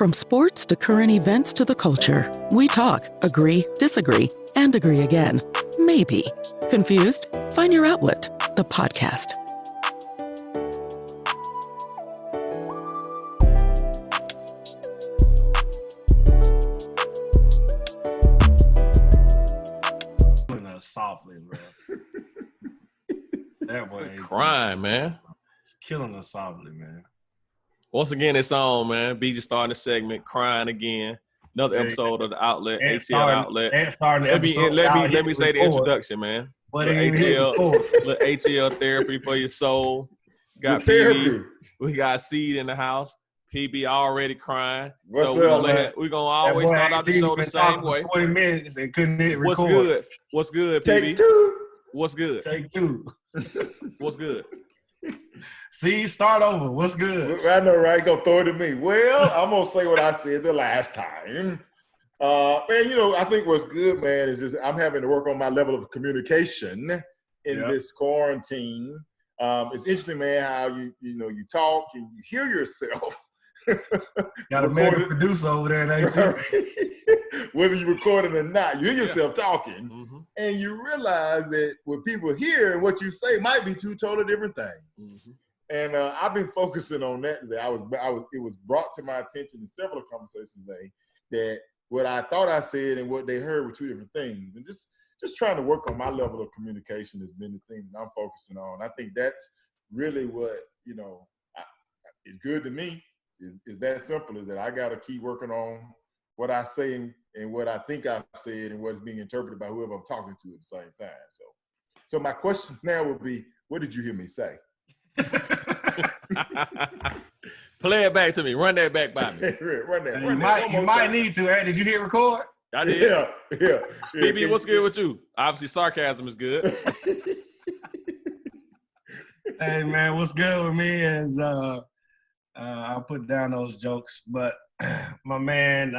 From sports to current events to the culture, we talk, agree, disagree, and agree again. Maybe. Confused? Find your outlet, the podcast. Softly, bro. That boy crying, man. It's killing us softly, man. Once again, it's on, man. BJ starting the segment, crying again. Another episode of the Outlet, ATL Outlet. Let me say the introduction, man. Little ATL therapy for your soul. Got PB. We got Seed in the house. PB already crying. What's up, man? We're going to always start out the show the same way. 20 minutes and couldn't hit record. What's good, PB? Take two. What's good? Take two. What's good? See, start over. What's good? I know, right? Go throw it to me. Well, I'm going to say what I said the last time. Man, I think what's good, man, is just I'm having to work on my level of communication in this quarantine. It's interesting, man, how you talk and you hear yourself. Got a mega producer over there in AT. Whether you record it or not, you hear yourself talking, and you realize that what people hear and what you say might be two totally different things. And I've been focusing on that today. It was brought to my attention in several conversations today that what I thought I said and what they heard were two different things. And just trying to work on my level of communication has been the thing that I'm focusing on. I think that's really what is good to me. Is that simple, is that I got to keep working on what I say and what I think I've said and what's being interpreted by whoever I'm talking to at the same time. So my question now would be, what did you hear me say? Play it back to me. Run that back by me. You might need to. Did you hit record? I did. Yeah. BB, what's good with you? Obviously, sarcasm is good. Hey, man, what's good with me is I'll put down those jokes, but my man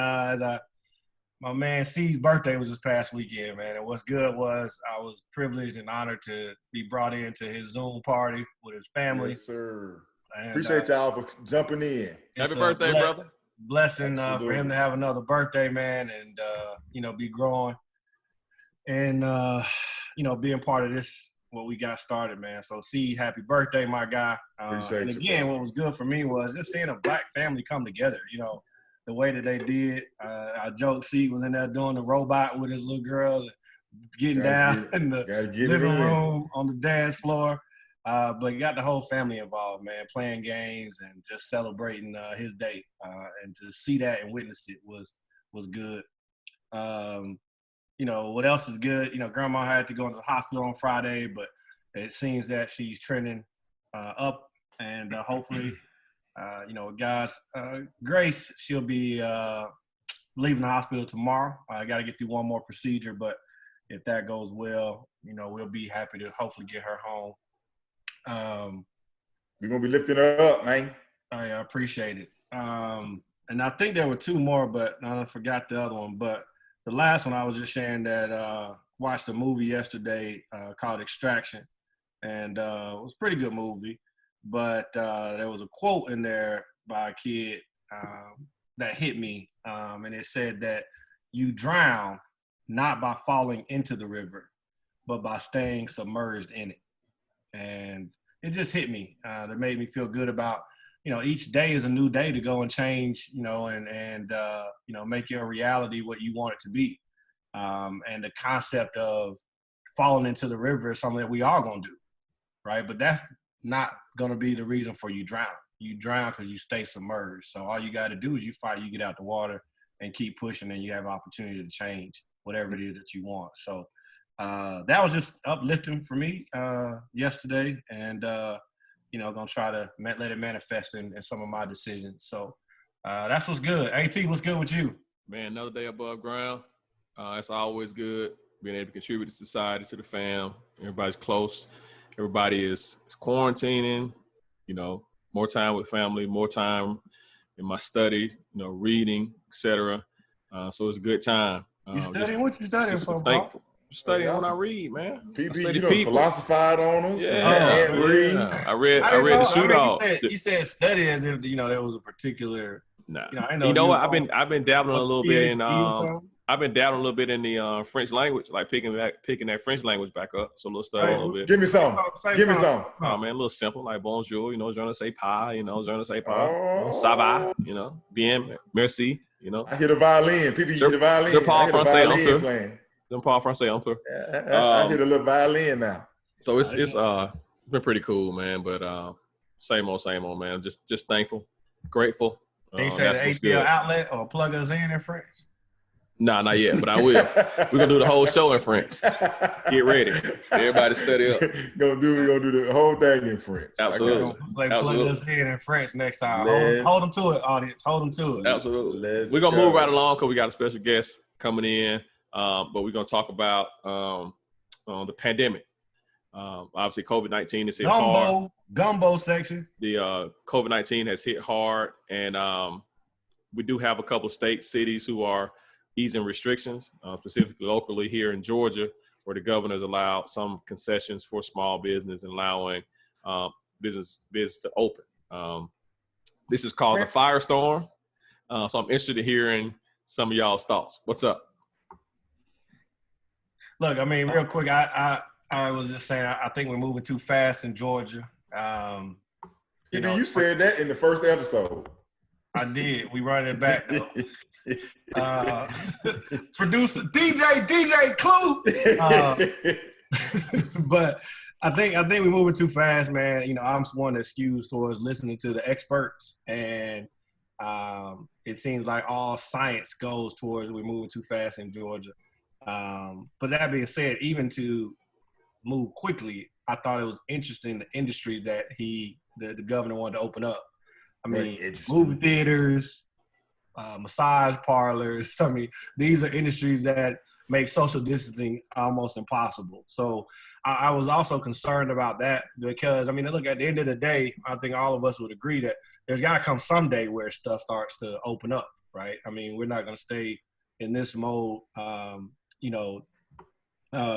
C's birthday was this past weekend, man. And what's good was I was privileged and honored to be brought into his Zoom party with his family. Yes, sir. And, appreciate y'all for jumping in. Happy birthday, brother. Blessing for him to have another birthday, man, and be growing and being part of this. What we got started, man. So, C, happy birthday, my guy. And again, what was good for me was just seeing a black family come together. The way that they did. I joked, C was in there doing the robot with his little girls, getting down in the living room on the dance floor. But got the whole family involved, man, playing games and just celebrating his day. And to see that and witness it was good. What else is good? Grandma had to go into the hospital on Friday, but it seems that she's trending up, and hopefully, God's grace, she'll be leaving the hospital tomorrow. I got to get through one more procedure, but if that goes well, we'll be happy to hopefully get her home. We're going to be lifting her up, man. I appreciate it. And I think there were two more, but I forgot the other one, but the last one I was just sharing that watched a movie yesterday called Extraction, and it was a pretty good movie. But there was a quote in there by a kid that hit me, and it said that you drown not by falling into the river, but by staying submerged in it. And it just hit me. That made me feel good about each day is a new day to go and change, and make your reality what you want it to be. And the concept of falling into the river is something that we are going to do, right? But that's not going to be the reason for you drowning. You drown because you stay submerged. So all you got to do is you fight, you get out the water and keep pushing, and you have opportunity to change whatever it is that you want. So that was just uplifting for me yesterday, and going to try to let it manifest in some of my decisions. So that's what's good. AT, what's good with you? Man, another day above ground. It's always good being able to contribute to society, to the fam. Everybody's close. Everybody is quarantining, more time with family, more time in my study, reading, etc. So it's a good time. You studying? What you studying for, thankful. Bro? Studying when I read, man. PB, you philosophized on us. Yeah. And read. I read the shootout. You said study as if there was a particular Nah. I you know what? I've been dabbling a little bit in I've been dabbling a little bit in the French language, like picking that French language back up. So a little stuff a little bit. Give me some. Give me some. Oh man, a little simple, like bonjour, je ne sais pas, je ne sais pas, ça va, bien, merci, I hear the violin. People hear the violin. Je parle français un peu. Playing. Je parle français un peu. I hear the little violin now. So it's been pretty cool, man. But same old, man. Just thankful, grateful. They say the ATL Outlet or plug us in French. Nah, not yet, but I will. We're gonna do the whole show in French. Get ready, everybody, study up. We're gonna do the whole thing in French. Absolutely. Plug us in French next time. Hold them to it, audience. Hold them to it. Absolutely. We're gonna move right along because we got a special guest coming in. But we're gonna talk about the pandemic. Obviously, COVID-19 has hit hard. Gumbo section. The COVID-19 has hit hard, and we do have a couple of states, cities who are easing restrictions, specifically locally here in Georgia, where the governor's allowed some concessions for small business and allowing business to open. This has caused a firestorm, so I'm interested in hearing some of y'all's thoughts. What's up? Look, I mean, real quick, I was just saying, I think we're moving too fast in Georgia. You said that in the first episode. I did. We run it back though. Producer DJ Clue. But I think we're moving too fast, man. I'm one that skews towards listening to the experts, and it seems like all science goes towards we're moving too fast in Georgia. But that being said, even to move quickly, I thought it was interesting the industry that the governor wanted to open up. I mean, movie theaters, massage parlors. I mean, these are industries that make social distancing almost impossible. So I was also concerned about that because, I mean, look, at the end of the day, I think all of us would agree that there's got to come some day where stuff starts to open up, right? I mean, we're not going to stay in this mode,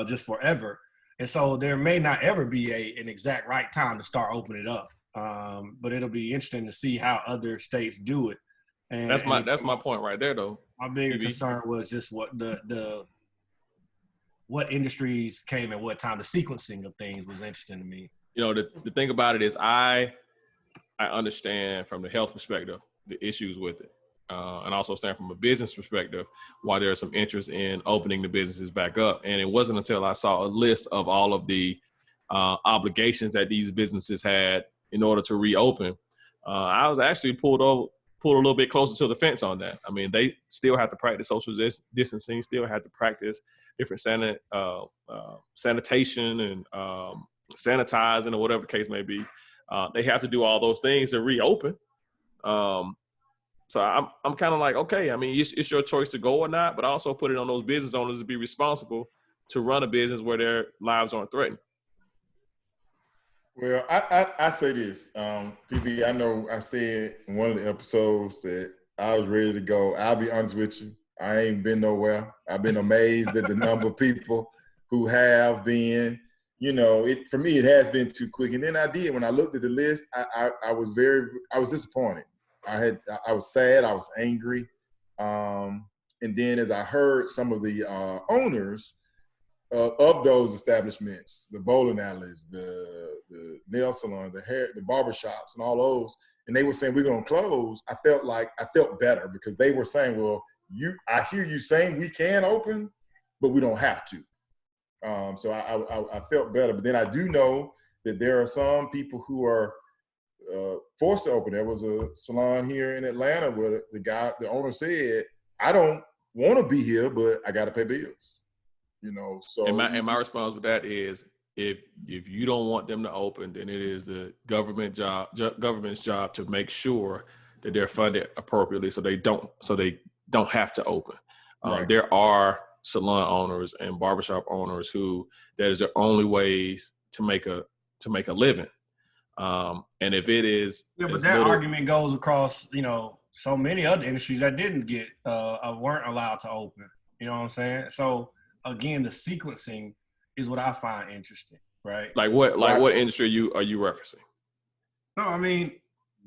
just forever. And so there may not ever be an exact right time to start opening it up. But it'll be interesting to see how other states do it. And that's my point right there, though. My bigger concern was just what what industries came at what time. The sequencing of things was interesting to me. The thing about it is I understand from the health perspective the issues with it, and also stand from a business perspective why there's some interest in opening the businesses back up. And it wasn't until I saw a list of all of the obligations that these businesses had in order to reopen, I was actually pulled a little bit closer to the fence on that. I mean, they still have to practice social distancing, still have to practice different sanitation and sanitizing or whatever the case may be. They have to do all those things to reopen. So I'm kind of like, okay, I mean, it's your choice to go or not, but I also put it on those business owners to be responsible to run a business where their lives aren't threatened. Well, I say this, PB, I know I said in one of the episodes that I was ready to go. I'll be honest with you. I ain't been nowhere. I've been amazed at the number of people who have been, for me, it has been too quick. And then when I looked at the list, I was disappointed. I was sad. I was angry. And then as I heard some of the owners of those establishments, the bowling alleys, the nail salons, the barbershops, and all those, and they were saying we're going to close, I felt better because they were saying, well, I hear you saying we can open, but we don't have to. So I felt better. But then I do know that there are some people who are forced to open. There was a salon here in Atlanta where the owner said, I don't want to be here, but I got to pay bills. So and my response with that is if you don't want them to open, then it is the government's job to make sure that they're funded appropriately so they don't have to open. Right. There are salon owners and barbershop owners who that is their only ways to make a living. And if it is, but that argument goes across so many other industries that didn't get weren't allowed to open. You know what I'm saying? So again, the sequencing is what I find interesting, right? Like what industry are you referencing? No, I mean,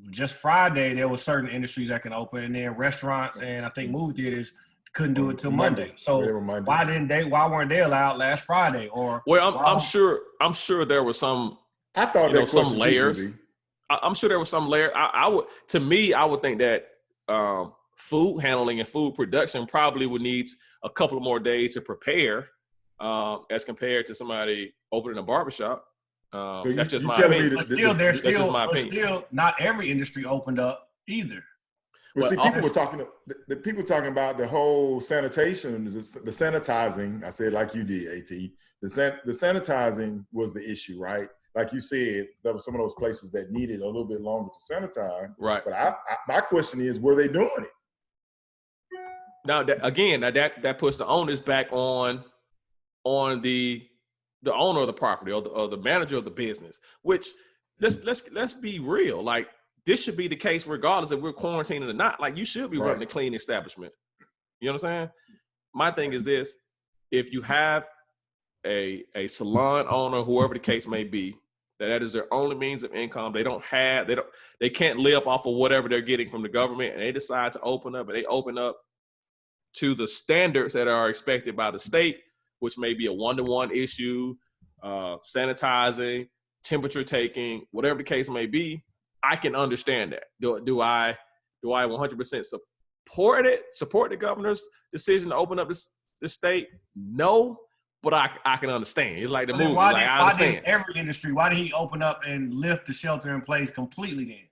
just Friday there were certain industries that can open, and then restaurants and I think movie theaters couldn't do it till Monday. So why weren't they allowed last Friday? Or I'm sure there was some. I thought there some layers. I'm sure there was some layer. I would think that food handling and food production probably would need a couple of more days to prepare, as compared to somebody opening a barbershop. So that's just my opinion. But still, not every industry opened up either. Well, see, people talking about the whole sanitation, the sanitizing. I said like you did, AT. The sanitizing was the issue, right? Like you said, there were some of those places that needed a little bit longer to sanitize. Right. But my question is, were they doing it? Now that puts the onus back on the owner of the property or the manager of the business. Which let's be real. Like, this should be the case regardless if we're quarantining or not. Like, you should be running a clean establishment. You know what I'm saying? My thing is this: if you have a salon owner, whoever the case may be, that is their only means of income. They can't live off of whatever they're getting from the government, and they decide to open up, and they open up to the standards that are expected by the state, which may be a 1-to-1 issue, sanitizing, temperature taking, whatever the case may be. I can understand that. Do I 100% support the governor's decision to open up the state? No. But I can understand. It's like the movie. I understand. Every industry, why did he open up and lift the shelter in place completely then?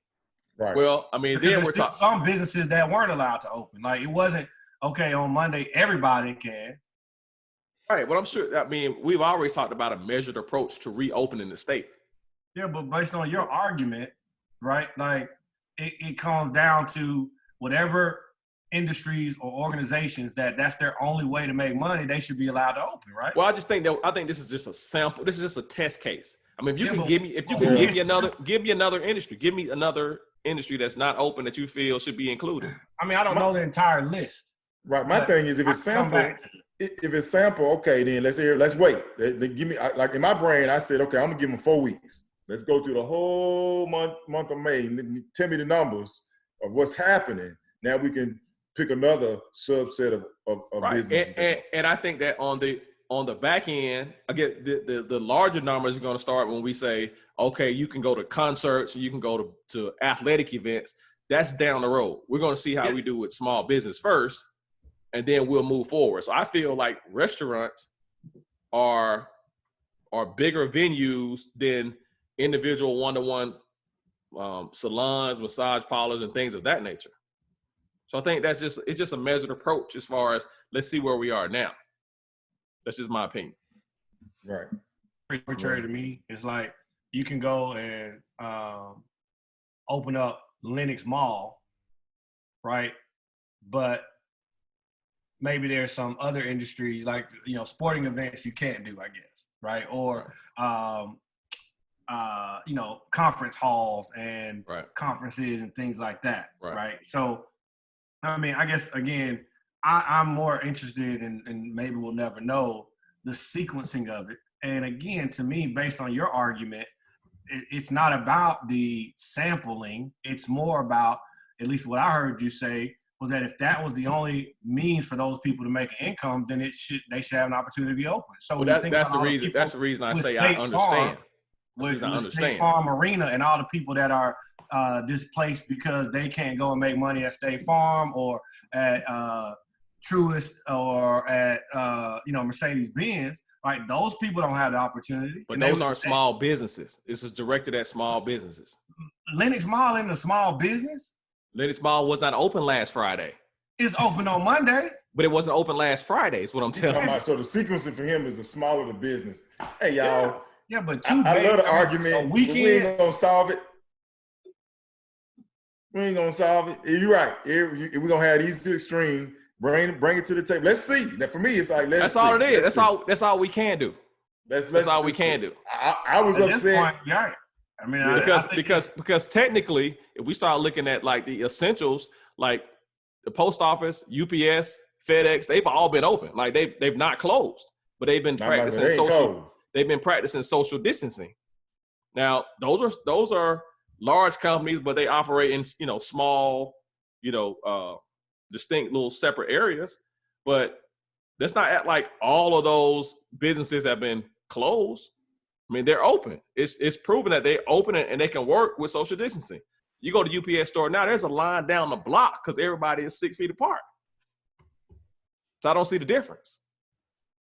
Right. Well, I mean, then we're talking some businesses that weren't allowed to open. Like, it wasn't, okay, on Monday, everybody can. Right. But I'm sure, I mean, we've always talked about a measured approach to reopening the state. Yeah, but based on your argument, right, like, it comes down to whatever industries or organizations that's their only way to make money, they should be allowed to open, right? Well, I think this is just a sample. This is just a test case. I mean, give me another industry. Give me another industry that's not open that you feel should be included. I mean, I don't know the entire list. Right. My thing is, if it's sample, okay, then let's wait. They give me, like, in my brain, I said, okay, I'm gonna give them 4 weeks. Let's go through the whole month of May. Tell me the numbers of what's happening. Now we can pick another subset of businesses. And I think that on the back end, again, the larger numbers are going to start when we say, okay, you can go to concerts, you can go to athletic events. That's down the road. We're going to see how we do with small business first, and then we'll move forward. So I feel like restaurants are bigger venues than individual 1-to-1 salons, massage parlors, and things of that nature. So I think it's just a measured approach as far as, let's see where we are now. That's just my opinion. Right. Arbitrary to me. It's like, you can go and open up Lenox Mall, right? But maybe there's some other industries, like, sporting events you can't do, I guess, right? Or conference halls and conferences and things like that, right? So, I mean, I guess, again, I'm more interested in, and maybe we'll never know, the sequencing of it. And again, to me, based on your argument, it's not about the sampling. It's more about, at least what I heard you say, was that if that was the only means for those people to make an income, then they should have an opportunity to be open. So that's the reason. That's the reason I say I understand. With State Farm Arena and all the people that are displaced because they can't go and make money at State Farm or at Truist or at Mercedes-Benz, right? Those people don't have the opportunity. But those aren't small businesses. This is directed at small businesses. Lenox Mall isn't a small business. Lenox Mall was not open last Friday. It's open on Monday. But it wasn't open last Friday, is what I'm telling you. So the sequencing for him is the smaller the business. Hey, y'all. Yeah, but I love the argument. We ain't gonna solve it. We ain't gonna solve it. You're right. We're gonna have these two extremes. Bring it to the table. Let's see. Now, for me, it's like that's all it is. That's all we can do. That's all we can do. I was upset. Yeah. I mean, because technically, if we start looking at like the essentials, like the post office, UPS, FedEx, they've all been open. Like they've not closed, but they've been practicing social. They've been practicing social distancing. Now, those are large companies, but they operate in, small, distinct little separate areas. But let's not act like all of those businesses have been closed. I mean, they're open. It's proven that they're open and they can work with social distancing. You go to UPS store now, there's a line down the block because everybody is 6 feet apart. So I don't see the difference.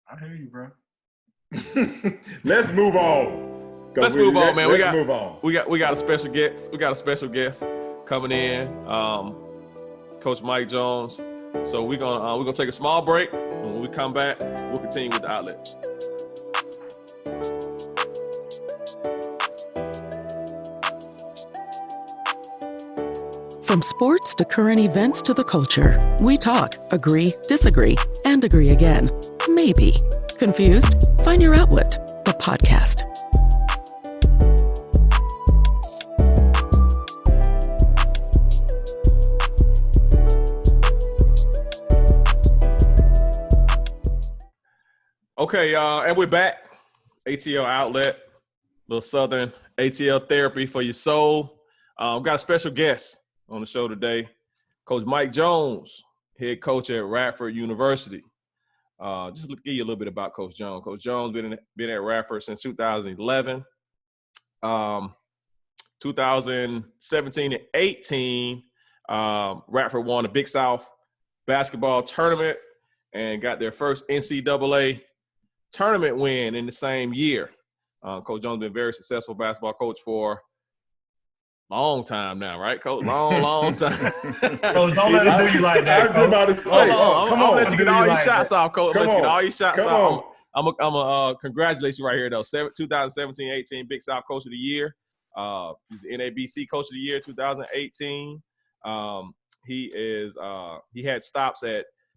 I hear you, bro. Let's move on. Let's move on, man. Move on. We got a special guest. We got a special guest coming in, Coach Mike Jones. So we're gonna take a small break, and when we come back, we'll continue with the outlet. From sports to current events to the culture, we talk, agree, disagree, and agree again. Maybe. Confused? Find your outlet, the podcast. Okay, and we're back. ATL Outlet, little Southern ATL therapy for your soul. We've got a special guest on the show today, Coach Mike Jones, head coach at Radford University. Just to give you a little bit about Coach Jones. Coach Jones been at Radford since 2011. 2017 and 18, Radford won the Big South basketball tournament and got their first NCAA tournament win in the same year. Coach Jones has been a very successful basketball coach for long time now, right, Coach? Long time. Coach, don't let it do you like that. I was about to say, come on, let you get all your shots off, Coach. Let you get all your shots off. I'm gonna congratulate you right here, though. 2017-18 Big South Coach of the Year. He's the NABC Coach of the Year 2018. He had stops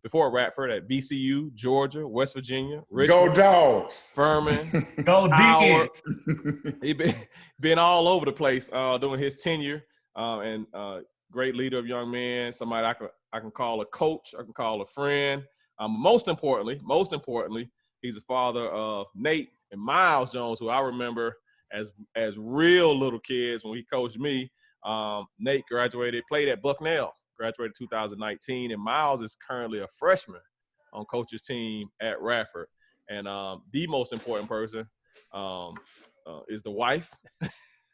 before Radford at VCU, Georgia, West Virginia, Richmond, go Dogs, Furman, go D's. He been all over the place during his tenure, and great leader of young men. Somebody I can call a coach, I can call a friend. Most importantly, he's the father of Nate and Miles Jones, who I remember as real little kids when he coached me. Nate played at Bucknell. Graduated 2019, and Miles is currently a freshman on coach's team at Radford. And the most important person is the wife,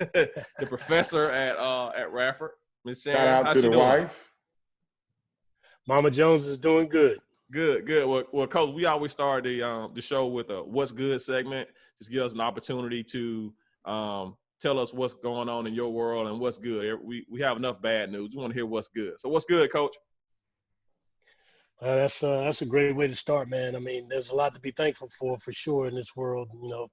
the professor at Radford. Miss Sharon, shout out to the wife. Mama Jones is doing good. Good. Well, Coach, we always start the show with a "What's Good" segment. Just give us an opportunity to tell us what's going on in your world and what's good. We have enough bad news. We want to hear what's good. So what's good, Coach? That's a great way to start, man. I mean, there's a lot to be thankful for sure in this world. You know,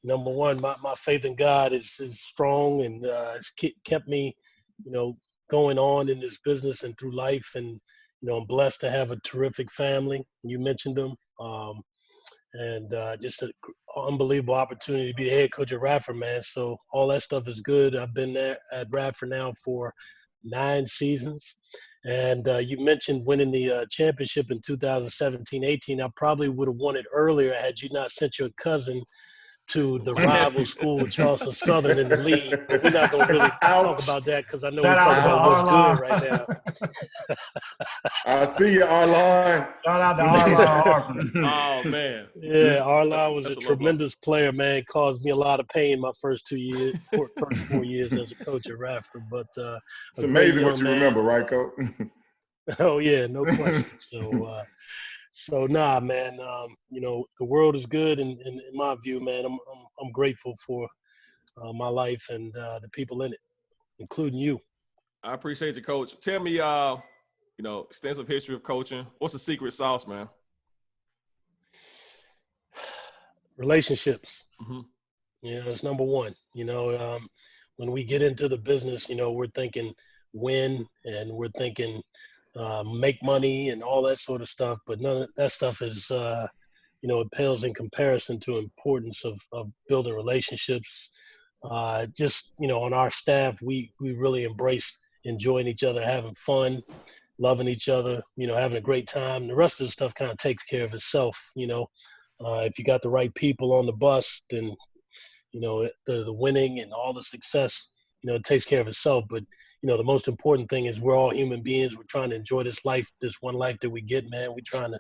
number one, my faith in God is strong, and it's kept me, going on in this business and through life. And, I'm blessed to have a terrific family. You mentioned them. And just an unbelievable opportunity to be the head coach at Radford, man. So all that stuff is good. I've been there at Radford now for 9 seasons. And you mentioned winning the championship in 2017-18. I probably would have won it earlier had you not sent your cousin to the rival school, Charleston Southern, in the league. But we're not going to really talk about that because I know we're talking about what's good right now. I see you, Arline. Shout out to Arline. Oh, man. Yeah, Arline was a tremendous player, man. Caused me a lot of pain my first 4 years as a coach at Radford. But it's amazing what you remember, right, Coach? Oh, yeah, no question. So nah, man. The world is good, and in my view, man, I'm grateful for my life and the people in it, including you. I appreciate you, Coach. Tell me, extensive history of coaching. What's the secret sauce, man? Relationships. Mm-hmm. It's number one. When we get into the business, we're thinking win, and we're thinking make money and all that sort of stuff, but none of that stuff is, it pales in comparison to importance of building relationships. On our staff, we really embrace enjoying each other, having fun, loving each other, having a great time. The rest of the stuff kind of takes care of itself. If you got the right people on the bus, then, the winning and all the success it takes care of itself. But, the most important thing is we're all human beings. We're trying to enjoy this life, this one life that we get, man. We're trying to,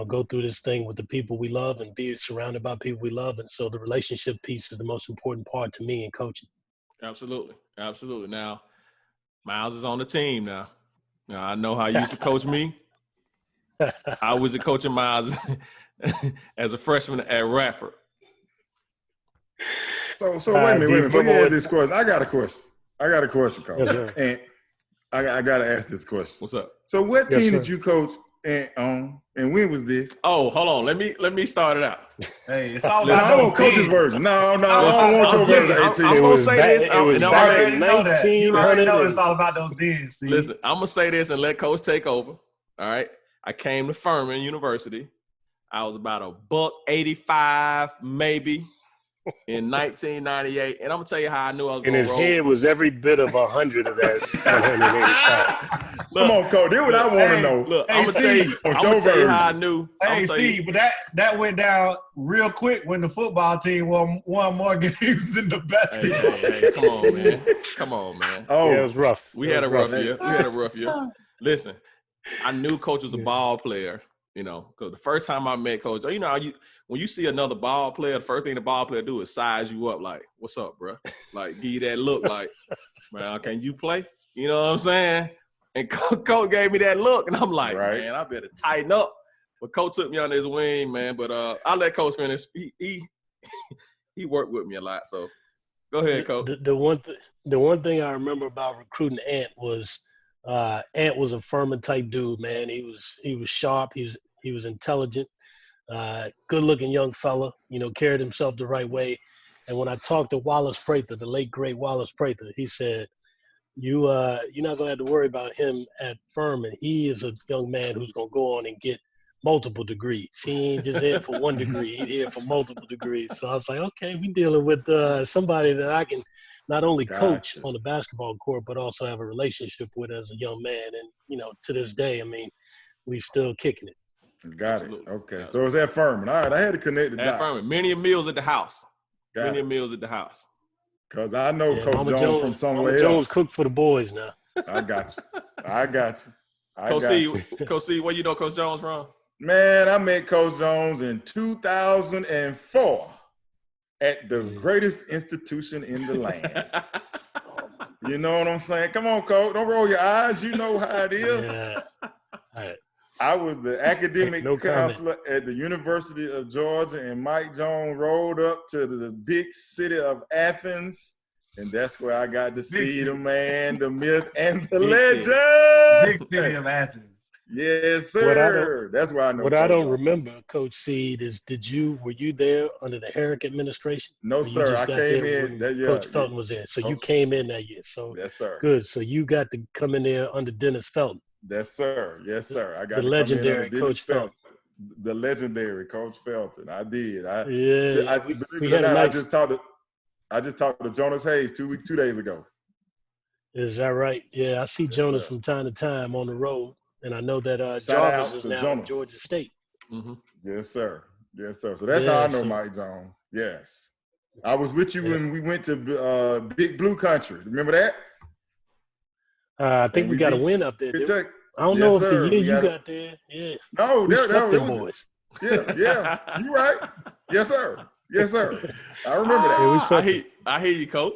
go through this thing with the people we love and be surrounded by people we love. And so the relationship piece is the most important part to me in coaching. Absolutely. Absolutely. Now, Miles is on the team now. Now, I know how you used to coach me. I was coaching Miles as a freshman at Radford. So wait a minute. Before you ask this question, I got a question, Coach. Yes, and I got to ask this question. What's up? So what team did you coach and when was this? Oh, hold on. Let me start it out. Hey, it's all No, I want Coach's version. No, I don't want your version. I'm going to say this. It was back in 1900. You already know it's all about those D's. See? Listen, I'm going to say this and let Coach take over. All right. I came to Furman University. I was about $185 maybe in 1998. And I'm going to tell you how I knew I was going to roll. And his head was every bit of 100 of that 185. Come on, Coach. This is what I want to know. Look, I'm going to tell you how I knew. Hey, see, but that went down real quick when the football team won more games than the basketball. Hey, come on, man. Oh, yeah, it was rough. We had a rough year. Listen, I knew Coach was a ball player, because the first time I met Coach, when you see another ball player, the first thing the ball player do is size you up like, what's up, bro? Like, give you that look like, man, can you play? You know what I'm saying? And Coach gave me that look, and I'm like, man, I better tighten up. But Coach took me on his wing, man. But I'll let Coach finish. He worked with me a lot. So go ahead, Coach. The one thing I remember about recruiting Ant was a Furman type dude, man. He was sharp. He was intelligent, good looking young fella. Carried himself the right way. And when I talked to Wallace Prather, the late great Wallace Prather, he said, you're not gonna have to worry about him at Furman. He is a young man who's gonna go on and get multiple degrees. He ain't just here for one degree. He's here for multiple degrees. So I was like, okay, we dealing with somebody that I can not only coach on the basketball court, but also have a relationship with as a young man. And, to this day, I mean, we still kicking it. Got it. Okay. So it's at Furman. All right. I had to connect the dots. At Furman. Many meals at the house. Meals at the house. Because I know Coach Mama Jones from somewhere else. Jones cooked for the boys now. I got you. Coach C, where you know Coach Jones from? Man, I met Coach Jones in 2004 at the greatest institution in the land. You know what I'm saying? Come on, Coach. Don't roll your eyes. You know how it is. Yeah. All right. I was the academic counselor at the University of Georgia, and Mike Jones rolled up to the big city of Athens, and that's where I got to see the man, the myth, and the legend. Big city of Athens. Yes, sir. That's why I know. What I don't remember, Coach Seed, is were you there under the Herrick administration? No, sir. I came in that year. Coach Felton was there. So you came in that year. So yes, sir. Good. So you got to come in there under Dennis Felton. Yes, sir. Yes, sir. I got the legendary Coach Felton. The legendary Coach Felton. I did. I just talked to Jonas Hayes 2 days ago. Is that right? Yeah, I see Jonas from time to time on the road. And I know that Jarvis is now at Georgia State. Mm-hmm. Yes, sir. Yes, sir. So that's how I know Mike Jones. Yes. I was with you when we went to Big Blue Country. Remember that? I think we got a win up there. I don't know if the year you got there. Yeah. No, that was boys. Yeah. You right. Yes, sir. Yes, sir. I remember that. I hear you, Coach.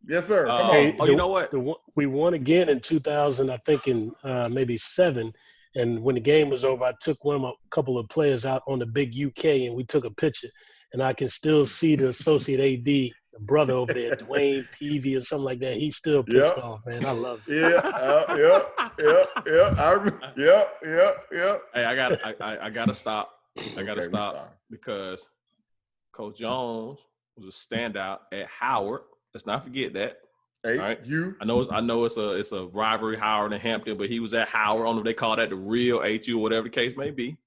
Yes, sir. Come on. You know what? We won again in 2000, I think in maybe 7. And when the game was over, I took a couple of players out on the big UK, and we took a picture. And I can still see the associate AD, the brother over there, Dwayne Peavy or something like that. He's still pissed off, man. I love it. Hey, I gotta stop. I gotta stop because Coach Jones was a standout at Howard. Let's not forget that. Right? I know it's a rivalry, Howard and Hampton, but he was at Howard. I don't know if they call that the real HU or whatever the case may be.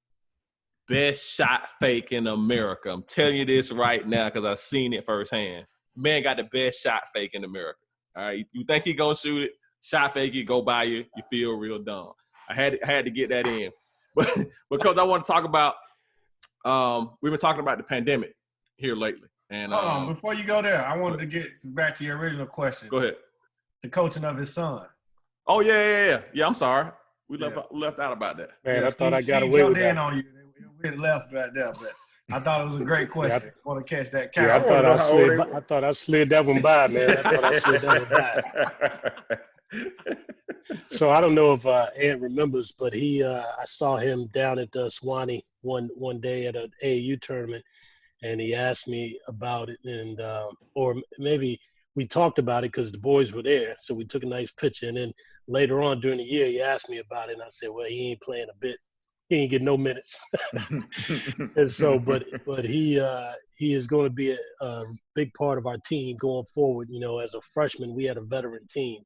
Best shot fake in America. I'm telling you this right now because I've seen it firsthand. Man got the best shot fake in America. All right, you think he gonna shoot it? Shot fake it, go by you. You feel real dumb. I had to get that in, but because I want to talk about. We've been talking about the pandemic here lately. And hold on, before you go there, I wanted to get back to your original question. Go ahead. The coaching of his son. Oh yeah. I'm sorry. We left out about that. Man, I thought I got away with that. On you. We left right there, but I thought it was a great question. I want to catch that count. Yeah, I thought I slid that one by, man. I thought I slid that one by. So I don't know if Ant remembers, but I saw him down at Swanee one day at an AAU tournament, and he asked me about it, and or maybe we talked about it because the boys were there, so we took a nice picture, and then later on during the year he asked me about it, and I said, well, he ain't playing a bit. He ain't getting no minutes. And so, but he is going to be a big part of our team going forward. You know, as a freshman, we had a veteran team,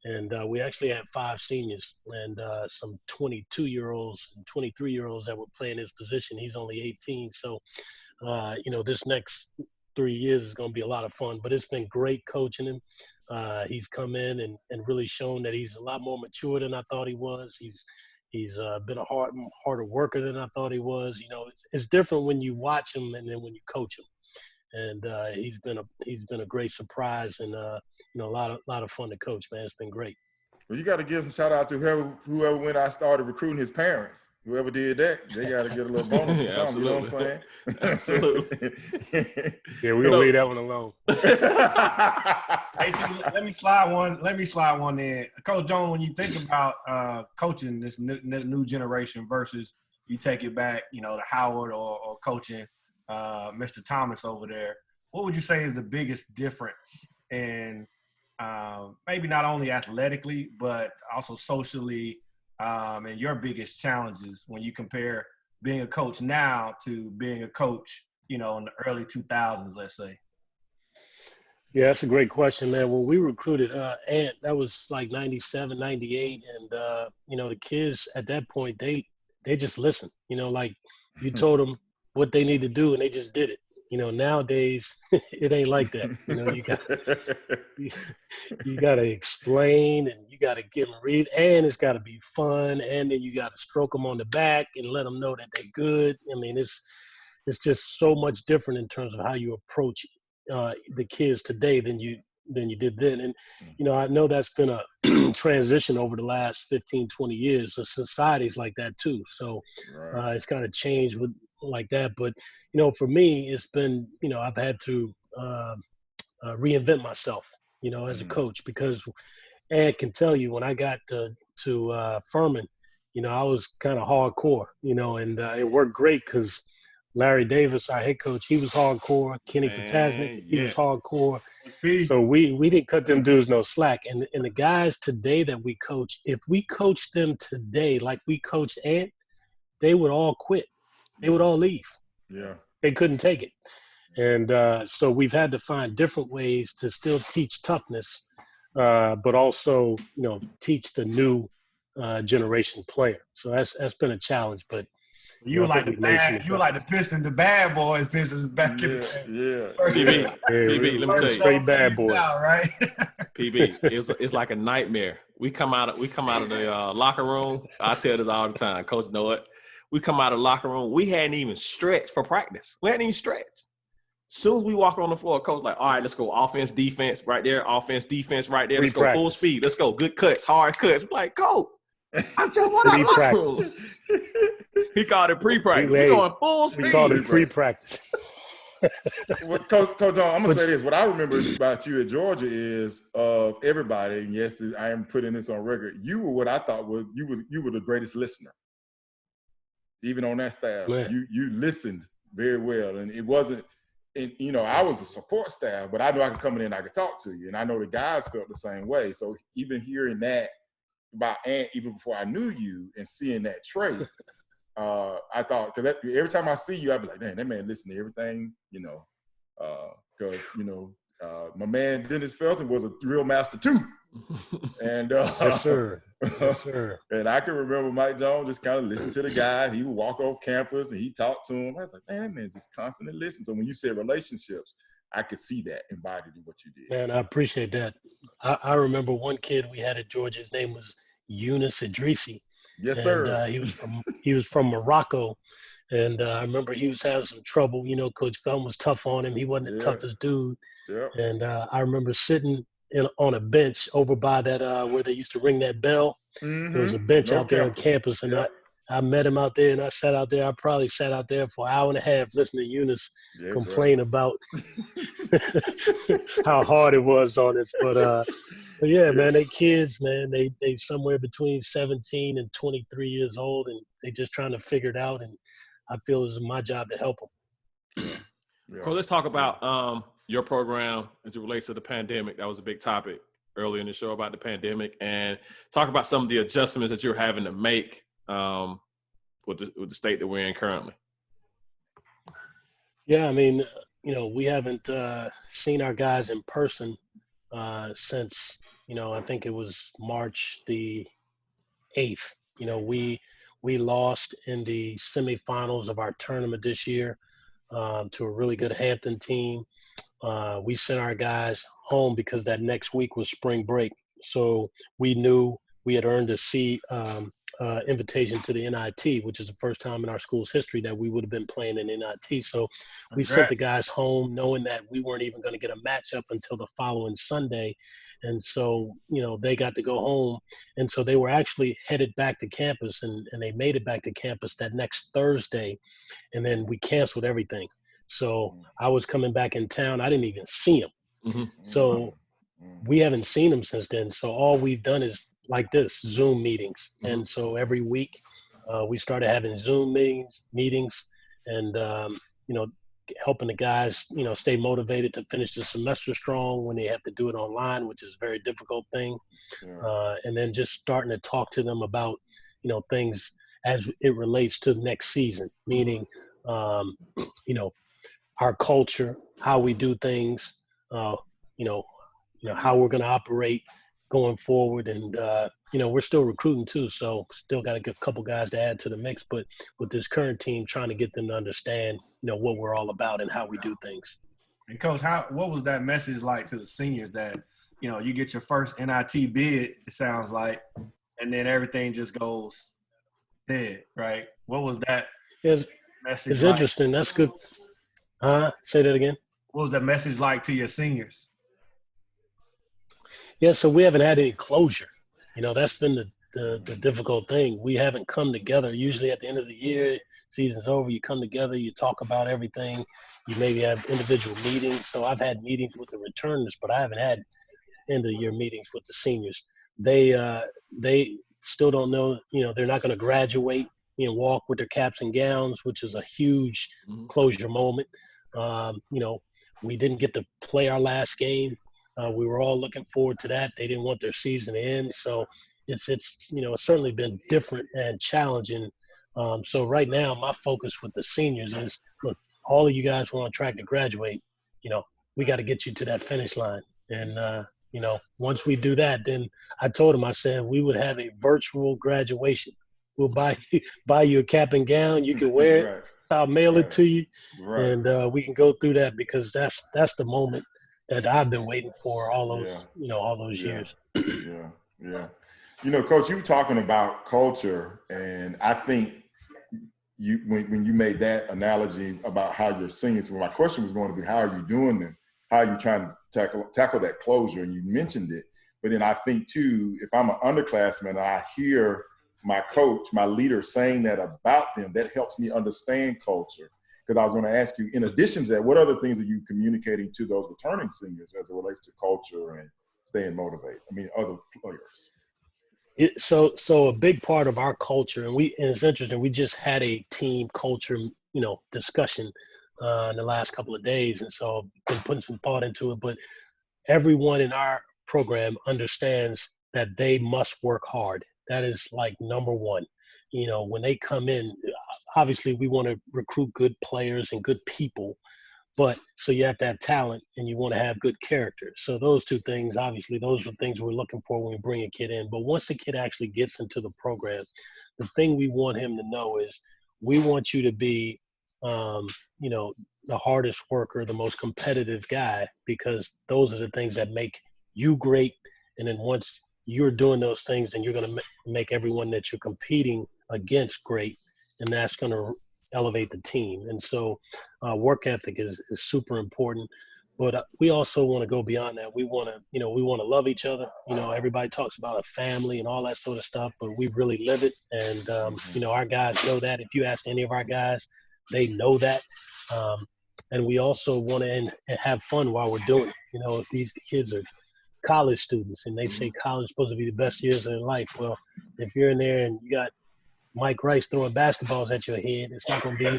and we actually had 5 seniors and some 22-year-olds and 23-year-olds that were playing his position. He's only 18, so you know, this next 3 years is going to be a lot of fun. But it's been great coaching him. He's come in and really shown that he's a lot more mature than I thought he was. He's been a harder worker than I thought he was. You know, it's different when you watch him and then when you coach him. And he's been a great surprise and you know, a lot of fun to coach, man. It's been great. Well, you got to give a shout out to whoever when I started recruiting his parents. Whoever did that, they got to get a little bonus or something. You know what I'm saying? Absolutely. Yeah, we're gonna leave that one alone. Hey, let me slide one in. Coach Jones, when you think about coaching this new generation versus you take it back, you know, to Howard or coaching Mr. Thomas over there, what would you say is the biggest difference in maybe not only athletically, but also socially, and your biggest challenges when you compare being a coach now to being a coach, you know, in the early 2000s, let's say? Yeah, that's a great question, man. When we recruited Ant, that was like 97, 98. And, you know, the kids at that point, they just listened, you know, like you told them what they need to do and they just did it. You know, nowadays it ain't like that. You know, you got to explain and you got to give them read, and it's got to be fun, and then you got to stroke them on the back and let them know that they're good. I mean, it's just so much different in terms of how you approach the kids today than you did then. And you know, I know that's been a transition over the last 15, 20 years. So society's like that too. So it's kind of changed with like that. But you know, for me, it's been, you know, I've had to reinvent myself, you know, as a coach, because Ed can tell you when I got to Furman, you know, I was kind of hardcore, you know, and it worked great because Larry Davis, our head coach, he was hardcore. Kenny Potasnik, he was hardcore. So we didn't cut them dudes no slack. And the guys today that we coach, if we coached them today like we coached Ant, they would all quit. They would all leave. Yeah. They couldn't take it. And so we've had to find different ways to still teach toughness, but also, you know, teach the new generation player. So that's been a challenge, but you were like the bad boys business back in the day. Yeah. PB, let me tell you. Straight bad boys. Now, right? PB, it's like a nightmare. We come out of the locker room. I tell this all the time. Coach know it. We come out of the locker room. We hadn't even stretched for practice. We hadn't even stretched. Soon as we walk on the floor, coach like, all right, let's go offense, defense right there. Offense, defense right there. Let's go full speed. Let's go. Good cuts, hard cuts. I'm like, go. I just want to practice. He called it pre-practice. We're going full speed. He called it pre-practice. Well, Coach John, I'm going to say this. What I remember about you at Georgia is of everybody, and yes, I am putting this on record, you were what I thought was you were the greatest listener. Even on that staff, you listened very well. And it wasn't, and, you know, I was a support staff, but I knew I could come in and I could talk to you. And I know the guys felt the same way. So even hearing that about Ant, even before I knew you and seeing that trait, I thought, because every time I see you, I'd be like, man, that man listen to everything, you know, because, you know, my man Dennis Felton was a drill master too. And yes, sir. Yes, sir. And I can remember Mike Jones just kind of listened to the guy. He would walk off campus and he talked to him. I was like, man, that man just constantly listens. So when you said relationships, I could see that embodied in what you did. Man, I appreciate that. I remember one kid we had at Georgia. His name was Yunus Idrisi. Yes, sir. He was from Morocco, And I remember he was having some trouble. You know, Coach Felton was tough on him. He wasn't the toughest dude. Yeah. And I remember sitting on a bench over by that where they used to ring that bell. Mm-hmm. There was a bench out there on campus, and I met him out there, and I sat out there. I probably sat out there for an hour and a half listening to Eunice complain about how hard it was on us. But yeah, man, they kids, man. They somewhere between 17 and 23 years old, and they just trying to figure it out. And I feel it's my job to help them. Cool. Let's talk about your program as it relates to the pandemic. That was a big topic earlier in the show about the pandemic, and talk about some of the adjustments that you're having to make with the state that we're in currently. Yeah, I mean, you know, we haven't seen our guys in person since, you know, I think it was March the 8th. You know, we lost in the semifinals of our tournament this year to a really good Hampton team. We sent our guys home because that next week was spring break. So we knew we had earned a invitation to the NIT, which is the first time in our school's history that we would have been playing in NIT. So we sent the guys home knowing that we weren't even going to get a matchup until the following Sunday. And so, you know, they got to go home. And so they were actually headed back to campus, and they made it back to campus that next Thursday. And then we canceled everything. So I was coming back in town. I didn't even see him. Mm-hmm. So we haven't seen him since then. So all we've done is like this, Zoom meetings. Mm-hmm. And so every week we started having Zoom meetings and, you know, helping the guys, you know, stay motivated to finish the semester strong when they have to do it online, which is a very difficult thing. Yeah. And then just starting to talk to them about, you know, things as it relates to next season, meaning, you know, our culture, how we do things, you know, how we're going to operate going forward. And, you know, we're still recruiting too. So still got a couple guys to add to the mix, but with this current team, trying to get them to understand, you know, what we're all about and how we do things. And Coach, what was that message like to the seniors that, you know, you get your first NIT bid, it sounds like, and then everything just goes dead, right? What was that message It's like? Interesting. That's good. Say that again. What was that message like to your seniors? Yeah, so we haven't had any closure. You know, that's been the difficult thing. We haven't come together. Usually at the end of the year, season's over, you come together, you talk about everything. You maybe have individual meetings. So I've had meetings with the returners, but I haven't had end of year meetings with the seniors. They still don't know, you know, they're not going to graduate, you know, walk with their caps and gowns, which is a huge closure moment. You know, we didn't get to play our last game. We were all looking forward to that. They didn't want their season to end. So it's you know, it's certainly been different and challenging. So right now, my focus with the seniors is, look, all of you guys who are on track to graduate, you know, we got to get you to that finish line. And, you know, once we do that, then I told them, I said, we would have a virtual graduation. We'll buy you a cap and gown. You can wear it. Right. I'll mail it to you. Right. And we can go through that because that's the moment that I've been waiting for all those, you know, all those years. Yeah. You know, Coach, you were talking about culture, and I think when you made that analogy about how you're singing, so my question was going to be, how are you doing them? How are you trying to tackle that closure? And you mentioned it, but then I think too, if I'm an underclassman and I hear my coach, my leader saying that about them, that helps me understand culture. Because I was going to ask you, in addition to that, what other things are you communicating to those returning seniors as it relates to culture and staying motivated? I mean, other players. So a big part of our culture, and it's interesting, we just had a team culture, you know, discussion in the last couple of days. And so I've been putting some thought into it, but everyone in our program understands that they must work hard. That is like number one. You know, when they come in, obviously we want to recruit good players and good people, but so you have to have talent and you want to have good character. So those two things, obviously, those are things we're looking for when we bring a kid in. But once the kid actually gets into the program, the thing we want him to know is we want you to be, you know, the hardest worker, the most competitive guy, because those are the things that make you great. And then once you're doing those things, then you're going to make everyone that you're competing against great. And that's going to elevate the team. And so work ethic is super important. But we also want to go beyond that. We want to love each other. Everybody talks about a family and all that sort of stuff, but we really live it. And, our guys know that. If you ask any of our guys, they know that. And we also want to have fun while we're doing it. If these kids are college students and they say college is supposed to be the best years of their life, well, if you're in there and you got Mike Rice throwing basketballs at your head, it's not going to be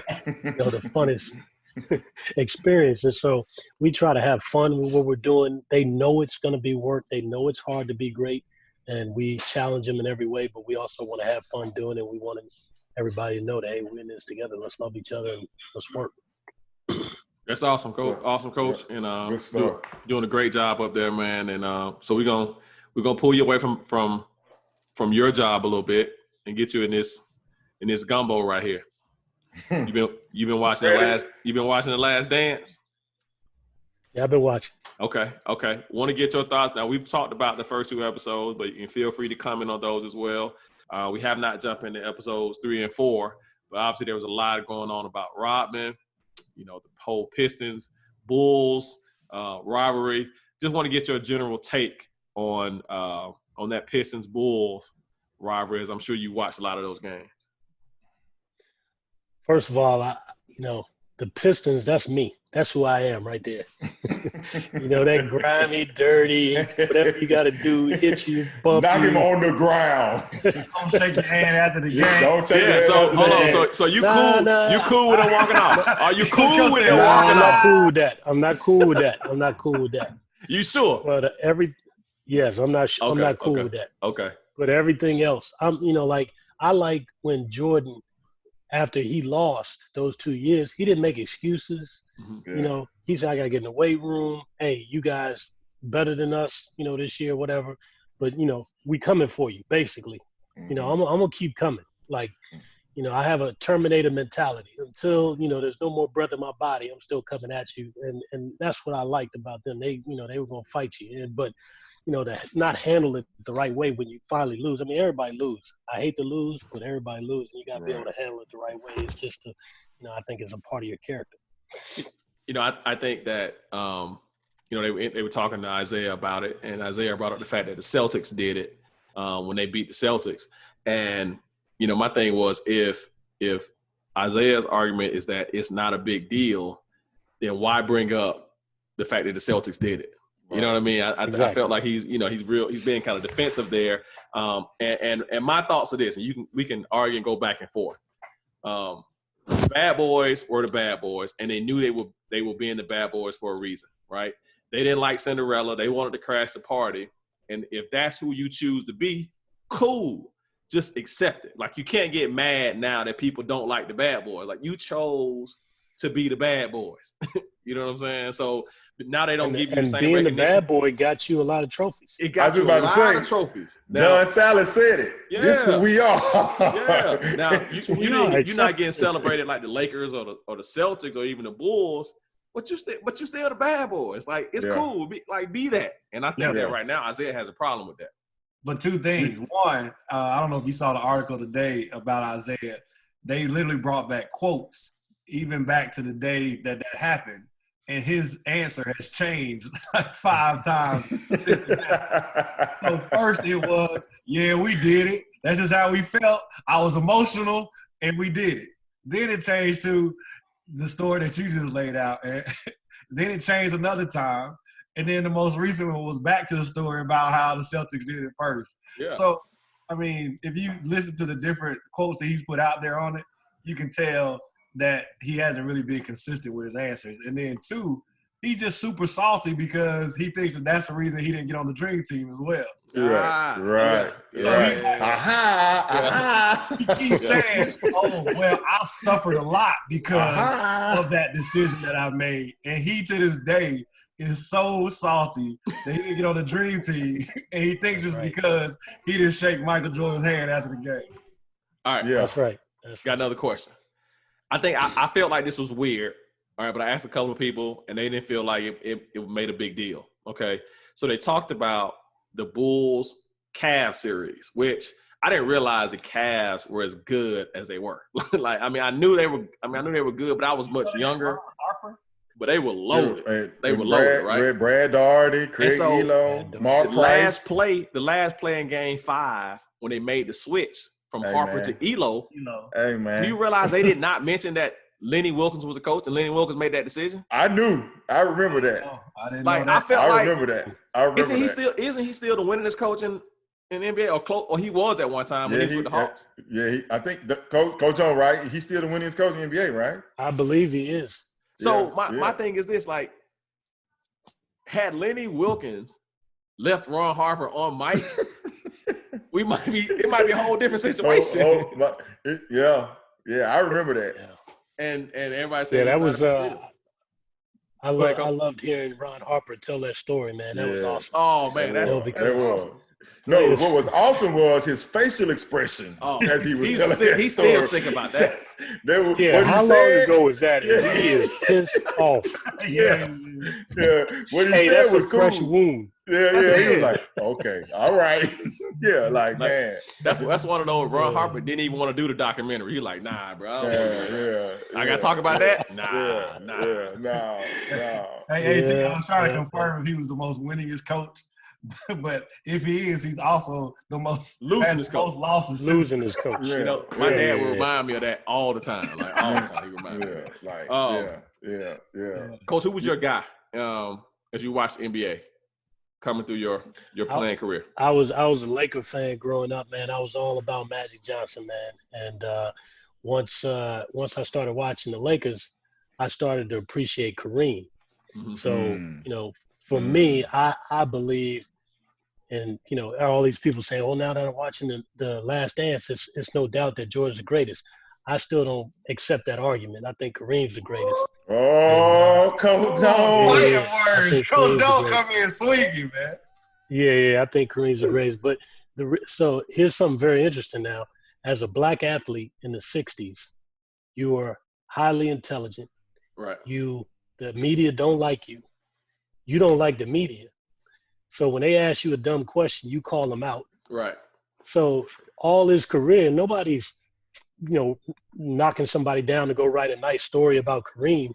the funnest experience. And so we try to have fun with what we're doing. They know it's going to be work. They know it's hard to be great, and we challenge them in every way, but we also want to have fun doing it. We want everybody to know that, hey, we're in this together. Let's love each other and let's work. That's awesome, Coach. Awesome, Coach. And doing a great job up there, man. And so we're gonna pull you away from your job a little bit and get you in this gumbo right here. You've been watching the Last Dance? Yeah, I've been watching. Okay. Want to get your thoughts. Now, we've talked about the first 2 episodes, but you can feel free to comment on those as well. We have not jumped into episodes 3 and 4, but obviously there was a lot going on about Rodman, the whole Pistons, Bulls rivalry. Just want to get your general take on that Pistons Bulls rivalry, as I'm sure you watched a lot of those games. First of all, the Pistons, that's me. That's who I am right there. That grimy, dirty, whatever you got to do, hit you, bump knock you. him on the ground. Don't shake your hand after the game. Don't shake your hand so after hold the on. game. So you cool? You cool with them walking off? Are you cool with them walking I'm not off? cool with that. I'm not cool with that. You sure? But yes, I'm not. I'm not cool with that. Okay. But everything else, I like when Jordan, after he lost those 2 years, he didn't make excuses. Yeah. He said, I got to get in the weight room. Hey, you guys better than us, this year, whatever. But, we coming for you, basically. I'm going to keep coming. Like, I have a Terminator mentality. Until, there's no more breath in my body, I'm still coming at you. And that's what I liked about them. They were going to fight you. But, to not handle it the right way when you finally lose. I mean, everybody lose. I hate to lose, but everybody lose. And you got to be able to handle it the right way. It's just, I think it's a part of your character. I think that, they were talking to Isaiah about it, and Isaiah brought up the fact that the Celtics did it when they beat the Celtics. And, my thing was if Isaiah's argument is that it's not a big deal, then why bring up the fact that the Celtics did it? You know what I mean? I felt like he's being kind of defensive there. And my thoughts are this, and we can argue and go back and forth. Bad boys were the bad boys, and they knew they were being the bad boys for a reason, right? They didn't like Cinderella. They wanted to crash the party. And if that's who you choose to be, cool. Just accept it. Like, you can't get mad now that people don't like the bad boys. Like, you chose to be the bad boys. You know what I'm saying? So now they don't give you the same recognition. And being the bad boy got you a lot of trophies. It got you a lot of trophies. John Sallis said it. Yeah. This is who we are. Yeah. Now, you're not getting celebrated like the Lakers or the Celtics or even the Bulls, but you still the bad boys. Like, it's cool. Be that. And I think that right now Isaiah has a problem with that. But 2 things. One, I don't know if you saw the article today about Isaiah. They literally brought back quotes even back to the day that happened. And his answer has changed like 5 times since that. So first it was, yeah, we did it. That's just how we felt. I was emotional, and we did it. Then it changed to the story that you just laid out. And then it changed another time. And then the most recent one was back to the story about how the Celtics did it first. Yeah. So, I mean, if you listen to the different quotes that he's put out there on it, you can tell that he hasn't really been consistent with his answers. And then 2, he's just super salty because he thinks that that's the reason he didn't get on the dream team as well. Right. So he keeps saying, oh, well, I suffered a lot because of that decision that I made. And he, to this day, is so salty that he didn't get on the dream team. And he thinks it's because he didn't shake Michael Jordan's hand after the game. All right. Yeah. That's right. Got another question. I think I felt like this was weird. All right, but I asked a couple of people, and they didn't feel like it made a big deal. Okay, so they talked about the Bulls Cavs series, which I didn't realize the Cavs were as good as they were. Like, I knew they were good, but I was much younger. But they were loaded. They were loaded, right? Brad Daugherty, Craig Elo, Mark Price. The last play in Game 5 when they made the switch from Harper to Elo. Hey, man. Do you realize they did not mention that Lenny Wilkins was the coach and Lenny Wilkins made that decision? I knew. I remember that. I didn't know that. I remember that. Isn't he still the winningest coach in the NBA or he was at one time when he was with the Hawks? I think Coach on, right? He's still the winningest coach in the NBA, right? I believe he is. So my thing is this, like, had Lenny Wilkins left Ron Harper on Mike, it might be a whole different situation. I remember that. Yeah. And everybody said that was I loved hearing Ron Harper tell that story, man. That was awesome. Oh man, that was. No, what was awesome was his facial expression as he was telling that he's story. still sick about that. How long ago was that? He is pissed off. Yeah. What he said was cool. Fresh wound. Yeah. He was like, okay, all right. Like, man. That's one of those. Ron Harper didn't even want to do the documentary. He's like, nah, bro. I gotta talk about that. Nah. Hey, AT, I was trying to confirm if he was the most winningest coach. But if he is, he's also the most losing coach. Losses losing his coach. You know, my dad would remind me of that all the time. Like all the time, he reminded me of that. Coach, who was your guy as you watched the NBA coming through your playing career? I was a Laker fan growing up, man. I was all about Magic Johnson, man. And once I started watching the Lakers, I started to appreciate Kareem. Mm-hmm. So for me, I believe. And, all these people saying, well, now that I'm watching the Last Dance, it's no doubt that Jordan's the greatest. I still don't accept that argument. I think Kareem's the greatest. Oh, Coach Jones. Coach Jones come in swinging, man. Yeah, I think Kareem's the greatest. But so here's something very interesting now. As a black athlete in the 60s, you are highly intelligent. Right. The media don't like you. You don't like the media. So when they ask you a dumb question, you call them out. Right. So all his career, nobody's, knocking somebody down to go write a nice story about Kareem.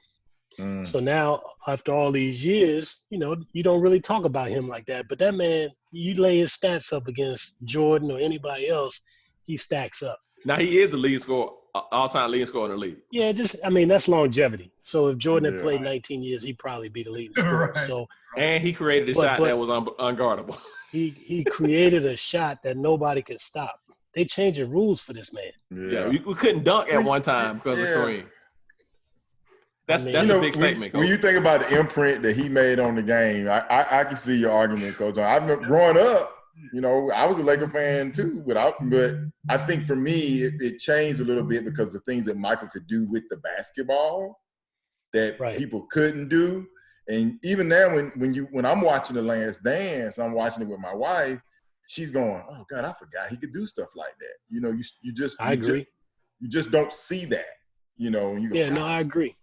So now, after all these years, you don't really talk about him like that. But that man, you lay his stats up against Jordan or anybody else, he stacks up. Now he is the lead scorer, all-time leading scorer in the league. Yeah, that's longevity. So if Jordan had played 19 years, he'd probably be the leading scorer. Right. So, and he created a shot that was unguardable. He created a shot that nobody could stop. They changed the rules for this man. Yeah, we couldn't dunk at one time because of Kareem. That's a big statement, Coach. When you think about the imprint that he made on the game, I can see your argument, Coach. I remember growing up, I was a Laker fan too, but I think for me, it changed a little bit because the things that Michael could do with the basketball that people couldn't do. And even now, when I'm watching The Last Dance, I'm watching it with my wife, she's going, "Oh God, I forgot he could do stuff like that." I agree. You just don't see that, And you go, I agree.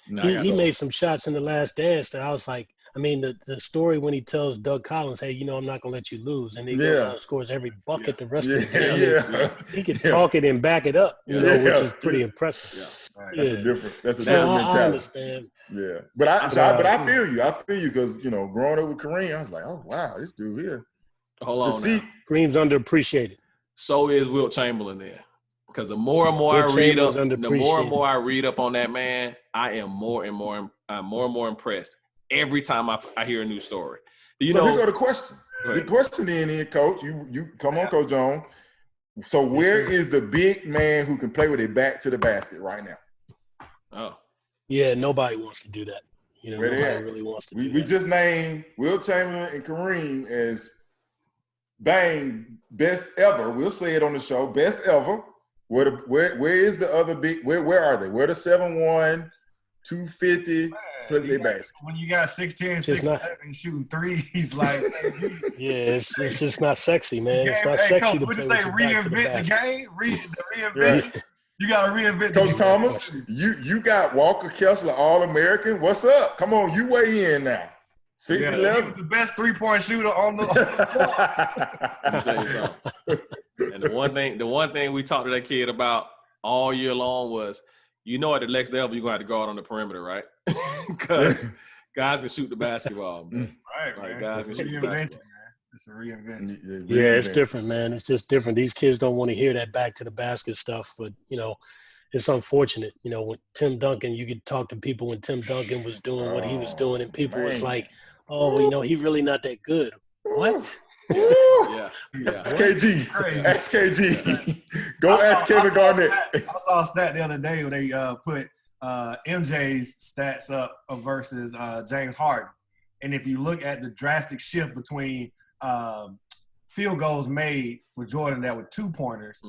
He made some shots in The Last Dance that I was like, the story when he tells Doug Collins, hey, I'm not going to let you lose. And he goes out and scores every bucket the rest of the game. He could talk it and back it up, which is pretty impressive. Yeah. That's a different mentality. I understand. Yeah. But I feel you. I feel you because, growing up with Kareem, I was like, oh, wow, this dude here. Hold on now. Kareem's underappreciated. So is Wilt Chamberlain there. Because the more and more I read up on that man, I am more and more impressed every time I hear a new story. Here go the question. The question then is, Coach, you come on, Coach Jones. So where is the big man who can play with a back to the basket right now? Oh. Yeah, nobody wants to do that. Nobody really wants to do that. We just named Wilt Chamberlain and Kareem as best ever. We'll say it on the show, best ever. Where is the other big? Where are they? Where the 7'1", 250 play their basket? When you got 6'10", 6'11", shooting threes, like it's just not sexy, man. It's not sexy. Coach, would you say reinvent the game? Reinvent. You got to reinvent. Coach Thomas, you got Walker Kessler, All-American. What's up? Come on, you weigh in now. 6'11", the best 3-point shooter on the squad. Let me tell you something. And the one thing we talked to that kid about all year long was, at the next level, you're going to have to guard on the perimeter, right? Because guys can shoot the basketball, man. Right, like, man. Guys can shoot the basketball. It's a reinvention. Yeah, it's different, man. It's just different. These kids don't want to hear that back to the basket stuff, but, it's unfortunate. When Tim Duncan, you could talk to people when Tim Duncan was doing what he was doing, and people was like, oh, well, he really not that good. What? Yeah. SKG. SKG. Go ask Kevin Garnett. I saw a stat the other day where they put MJ's stats up versus James Harden. And if you look at the drastic shift between field goals made for Jordan that were 2-pointers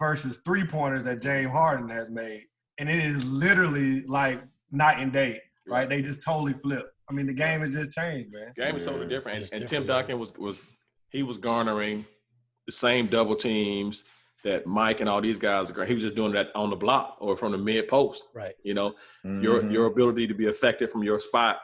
versus 3-pointers that James Harden has made, and it is literally like night and day, right? They just totally flip. I mean, the game has just changed, man. The game is totally different. And Tim Duncan was garnering the same double teams that Mike and all these guys are. He was just doing that on the block or from the mid post. Right. Your ability to be effective from your spot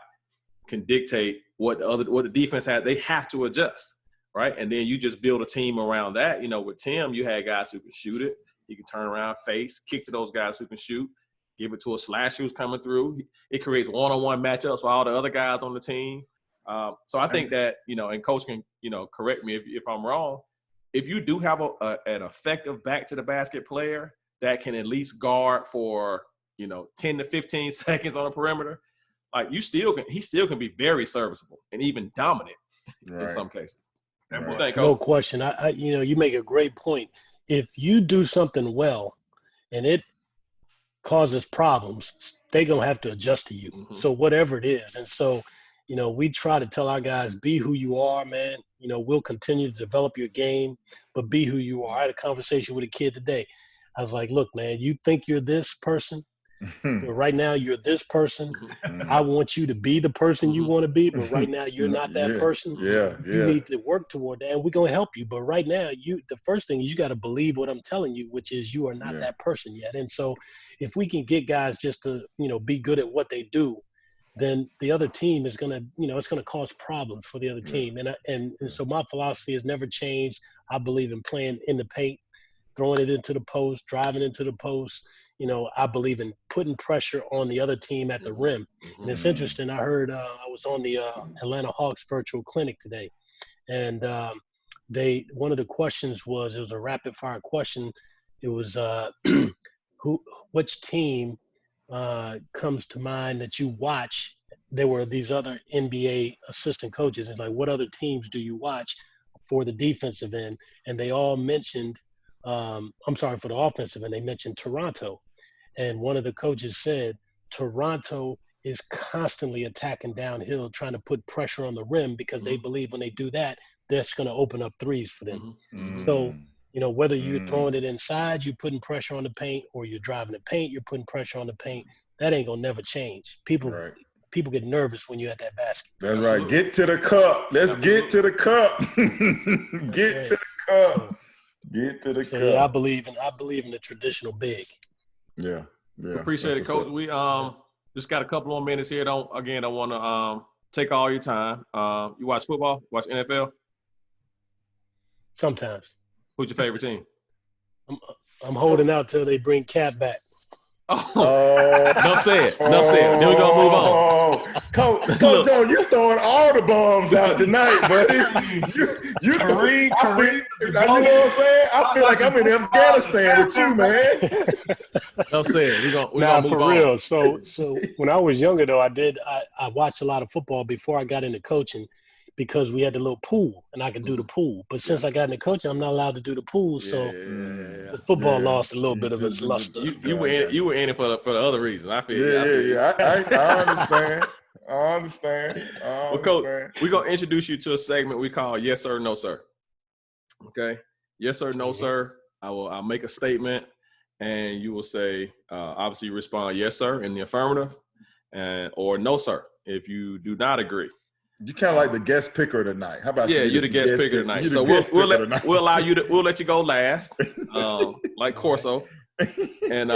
can dictate what the defense has. They have to adjust, right? And then you just build a team around that. With Tim, you had guys who can shoot it. He can turn around, face, kick to those guys who can shoot, give it to a slasher who's coming through. It creates one-on-one matchups for all the other guys on the team. So I think that, and Coach can, correct me if I'm wrong, if you do have an effective back-to-the-basket player that can at least guard for, 10 to 15 seconds on the perimeter, like he still can be very serviceable and even dominant in some cases. Right. No question. You make a great point. If you do something well and it causes problems, they're going to have to adjust to you. So whatever it is. And so, we try to tell our guys, be who you are, man. We'll continue to develop your game, but be who you are. I had a conversation with a kid today. I was like, look, man, you think you're this person, but right now you're this person. I want you to be the person you want to be, but right now you're not that person. You need to work toward that, and we're going to help you. But right now, the first thing is you got to believe what I'm telling you, which is you are not that person yet. And so if we can get guys just to, be good at what they do, then the other team is going to, it's going to cause problems for the other team. And so my philosophy has never changed. I believe in playing in the paint, throwing it into the post, driving into the post. I believe in putting pressure on the other team at the rim. And it's interesting. I heard I was on the Atlanta Hawks virtual clinic today, and one of the questions was, it was a rapid fire question. It was which team comes to mind that you watch? There were these other NBA assistant coaches, and like, what other teams do you watch for the defensive end? And they all mentioned, for the offensive end, they mentioned Toronto. And one of the coaches said, Toronto is constantly attacking downhill, trying to put pressure on the rim because they believe when they do that, that's going to open up threes for them. So, whether you're throwing it inside, you're putting pressure on the paint, or you're driving the paint, you're putting pressure on the paint. That ain't going to never change. People get nervous when you're at that basket. That's right. Get to the cup. Let's get to the cup. Get to the cup. Get to the cup. Yeah, I believe in the traditional big. Yeah. Appreciate it, Coach. We just got a couple more minutes here. I want to take all your time. You watch football? Watch NFL? Sometimes. Who's your favorite team? I'm holding out till they bring Cap back. Don't say it. Then we're going to move on. Coach Joe, you throwing all the bombs out tonight, buddy. You Kareem, you know what I'm saying? I feel like I'm in Afghanistan with you, man. Don't say it. We're gonna Nah, move for on. real. So when I was younger, though, I watched a lot of football before I got into coaching, because we had the little pool and I could do the pool. But since I got into coaching, I'm not allowed to do the pool. So the football lost a little bit of its luster. You were in it for the other reasons. I feel. I understand. Well, Coach, we're going to introduce you to a segment we call Yes Sir, No Sir. Okay? Yes sir, no sir. I'll make a statement, and you will say, obviously you respond yes sir in the affirmative, or no sir if you do not agree. You kind of like the guest picker tonight. How about you? Yeah, you're the guest picker tonight. So we'll let you go last, like Corso, and